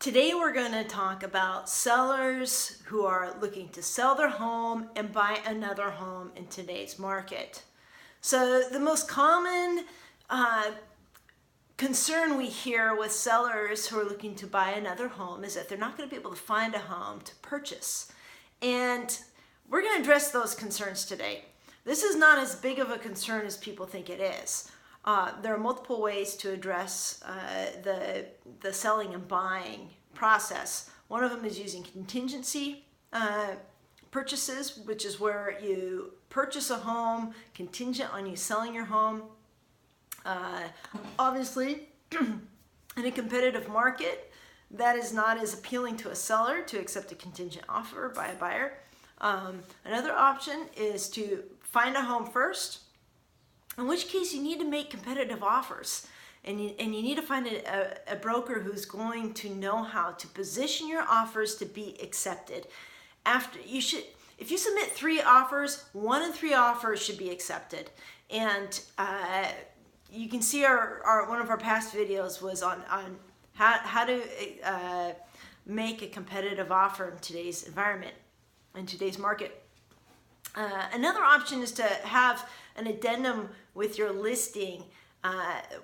Today we're going to talk about sellers who are looking to sell their home and buy another home in today's market. So the most common concern we hear with sellers who are looking to buy another home is that they're not going to be able to find a home to purchase. And we're going to address those concerns today. This is not as big of a concern as people think it is. There are multiple ways to address the selling and buying process. One of them is using contingency purchases, which is where you purchase a home contingent on you selling your home. Obviously, in a competitive market, that is not as appealing to a seller to accept a contingent offer by a buyer. Another option is to find a home first, in which case you need to make competitive offers, and you need to find a broker who's going to know how to position your offers to be accepted. If you submit 3 offers, 1 in 3 offers should be accepted. And you can see one of our past videos was on how to make a competitive offer in today's environment, in today's market. Another option is to have an addendum with your listing,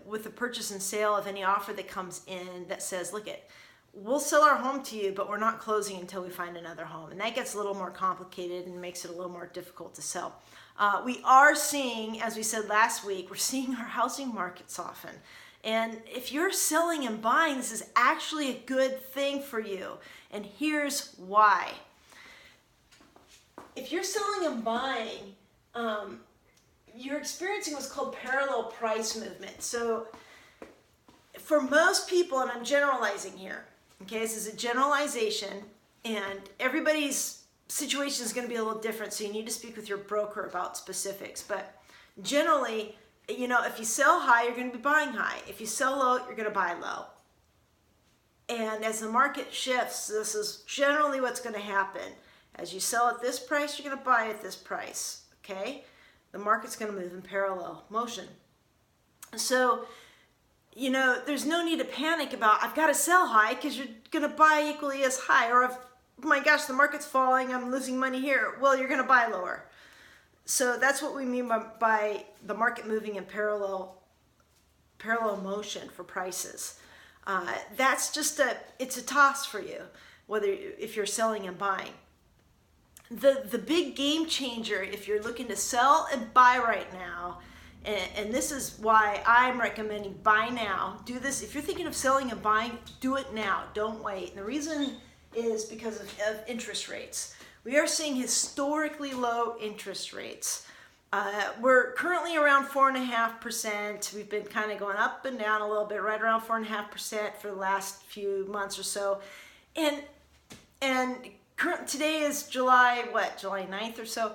with the purchase and sale of any offer that comes in that says, look, we'll sell our home to you, but we're not closing until we find another home. And that gets a little more complicated and makes it a little more difficult to sell. We are seeing, as we said last week, we're seeing our housing market soften. And if you're selling and buying, this is actually a good thing for you. And here's why. If you're selling and buying, you're experiencing what's called parallel price movement. So for most people, and I'm generalizing here, okay, this is a generalization, and everybody's situation is going to be a little different, so you need to speak with your broker about specifics. But generally, if you sell high, you're going to be buying high. If you sell low, you're going to buy low. And as the market shifts, this is generally what's going to happen. As you sell at this price, you're going to buy at this price, okay? The market's going to move in parallel motion. So, there's no need to panic about, I've got to sell high, because you're going to buy equally as high. Or, oh my gosh, the market's falling, I'm losing money here. Well, you're going to buy lower. So that's what we mean by the market moving in parallel motion for prices. That's just it's a toss for you, if you're selling and buying. The big game changer, if you're looking to sell and buy right now, and this is why I'm recommending buy now. Do this. If you're thinking of selling and buying, do it now. Don't wait. And the reason is because of interest rates. We are seeing historically low interest rates. We're currently around 4.5%. We've been kind of going up and down a little bit, right around 4.5% for the last few months or so. And today is July 9th or so.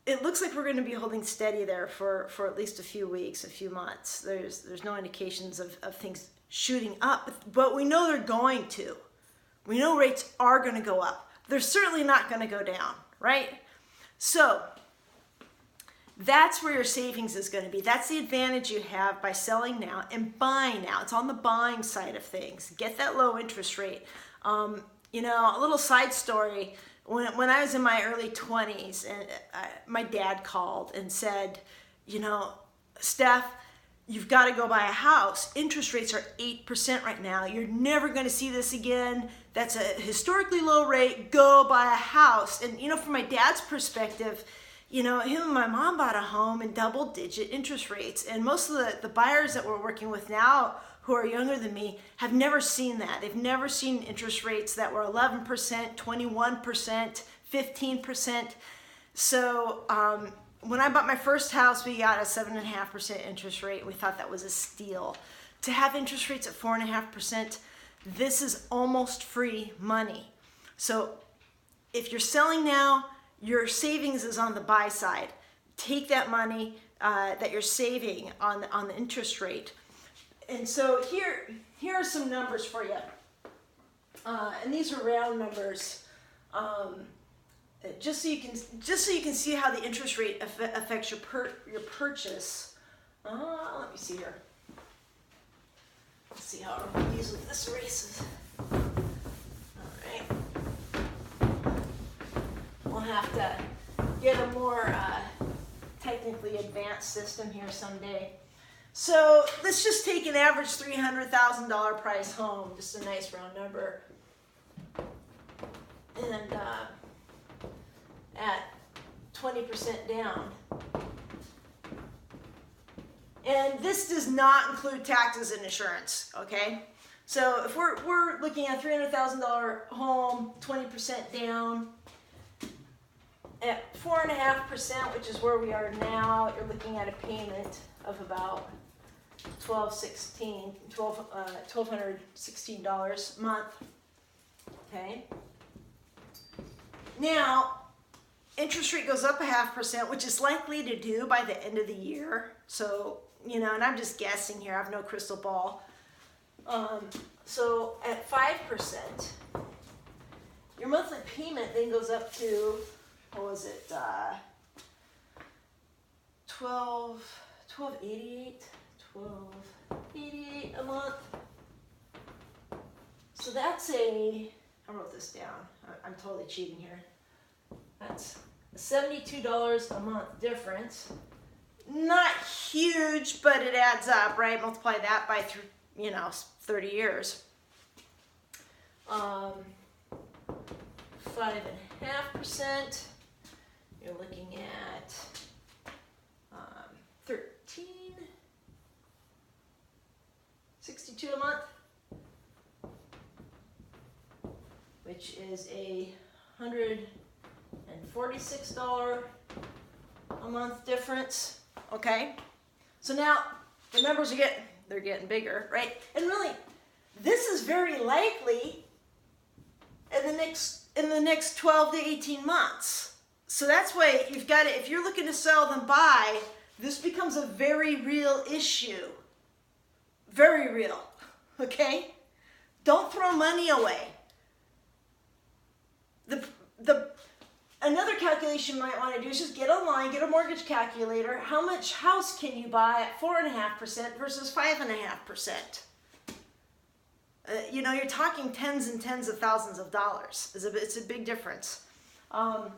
It looks like we're going to be holding steady there for at least a few weeks, a few months. There's no indications of things shooting up, but we know they're going to. We know rates are going to go up. They're certainly not going to go down, right? So that's where your savings is going to be. That's the advantage you have by selling now and buying now. It's on the buying side of things. Get that low interest rate. A little side story. When I was in my early 20s, and my dad called and said, Steph, you've got to go buy a house. Interest rates are 8% right now. You're never going to see this again. That's a historically low rate. Go buy a house. And, from my dad's perspective, him and my mom bought a home in double-digit interest rates. And most of the buyers that we're working with now who are younger than me have never seen that. They've never seen interest rates that were 11%, 21%, 15%. So when I bought my first house, we got a 7.5% interest rate. We thought that was a steal. To have interest rates at 4.5%, this is almost free money. So if you're selling now, your savings is on the buy side. Take that money that you're saving on the interest rate. And so here are some numbers for you. And these are round numbers. Just so you can see how the interest rate affects your purchase. Let me see here. Let's see how easily this erases. Alright. We'll have to get a more technically advanced system here someday. So let's just take an average $300,000 price home, just a nice round number. And at 20% down. And this does not include taxes and insurance, okay? So if we're looking at $300,000 home, 20% down, at 4.5%, which is where we are now, you're looking at a payment of about $1,216 a month, okay? Now, interest rate goes up 0.5%, which is likely to do by the end of the year. So, you know, and I'm just guessing here, I have no crystal ball. So at 5%, your monthly payment then goes up to, what was it, $1288 a month. So that's I wrote this down. I'm totally cheating here. That's a $72 a month difference. Not huge, but it adds up, right? Multiply that by 30 years. 5.5%. You're looking at $13.62 a month, which is a $146 a month difference. Okay, so now the numbers they're getting bigger, right? And really, this is very likely in the next 12 to 18 months. So that's why you've got to, if you're looking to sell then buy, this becomes a very real issue. Very real, okay? Don't throw money away. Another calculation you might want to do is just get online, get a mortgage calculator. How much house can you buy at 4.5% versus 5.5%? You're talking tens and tens of thousands of dollars. It's a big difference. So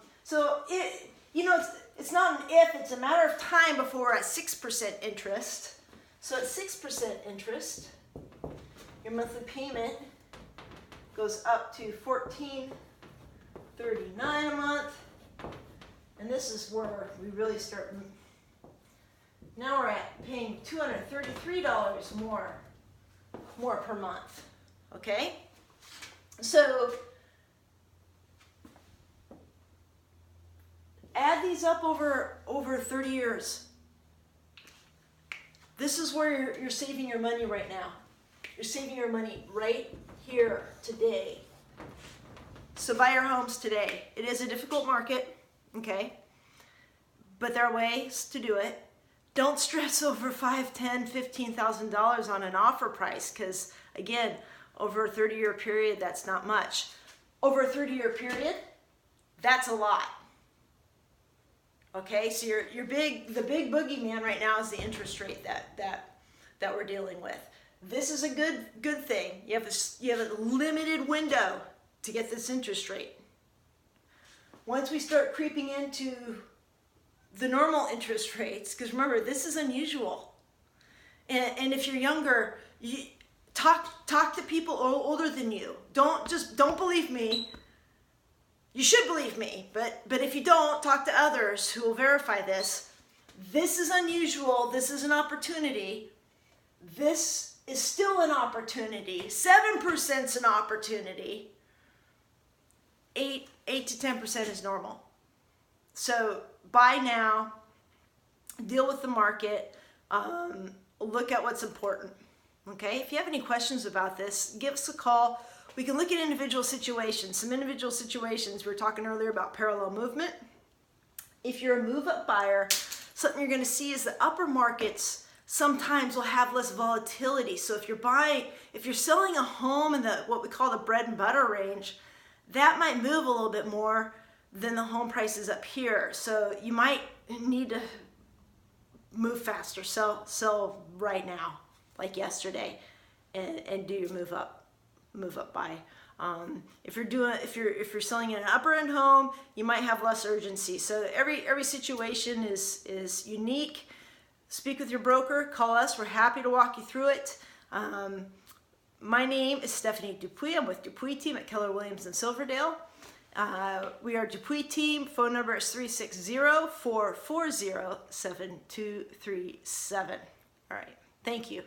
it's not an if, it's a matter of time before we're at 6% interest. So at 6% interest, your monthly payment goes up to $14.39 a month. And this is where we really start. Now we're at paying $233 more per month. Okay? So add these up over 30 years. This is where you're saving your money right now. You're saving your money right here today. So buy your homes today. It is a difficult market, okay? But there are ways to do it. Don't stress over $5,000, $10,000, $15,000 on an offer price because, again, over a 30-year period, that's not much. Over a 30-year period, that's a lot. Okay, so the big boogeyman right now is the interest rate that we're dealing with. This is a good thing. You have a limited window to get this interest rate. Once we start creeping into the normal interest rates, because remember, this is unusual. And if you're younger, talk to people older than you. Don't believe me. You should believe me, but if you don't, talk to others who will verify this. This is unusual. This is an opportunity. This is still an opportunity. 7% is an opportunity. 8 to 10% is normal. So buy now, deal with the market, look at what's important. Okay, if you have any questions about this, give us a call. We can look at individual situations. Some individual situations, we were talking earlier about parallel movement. If you're a move-up buyer, something you're going to see is the upper markets sometimes will have less volatility. So if you're selling a home in what we call the bread and butter range, that might move a little bit more than the home prices up here. So you might need to move faster, sell right now, like yesterday. and do your move up buy. If you're selling in an upper end home, you might have less urgency. So every situation is unique. Speak with your broker, call us, we're happy to walk you through it. My name is Stephanie Dupuis. I'm with Dupuis team at Keller Williams in Silverdale. We are Dupuis team. Phone number is 360-440-7237. All right, thank you.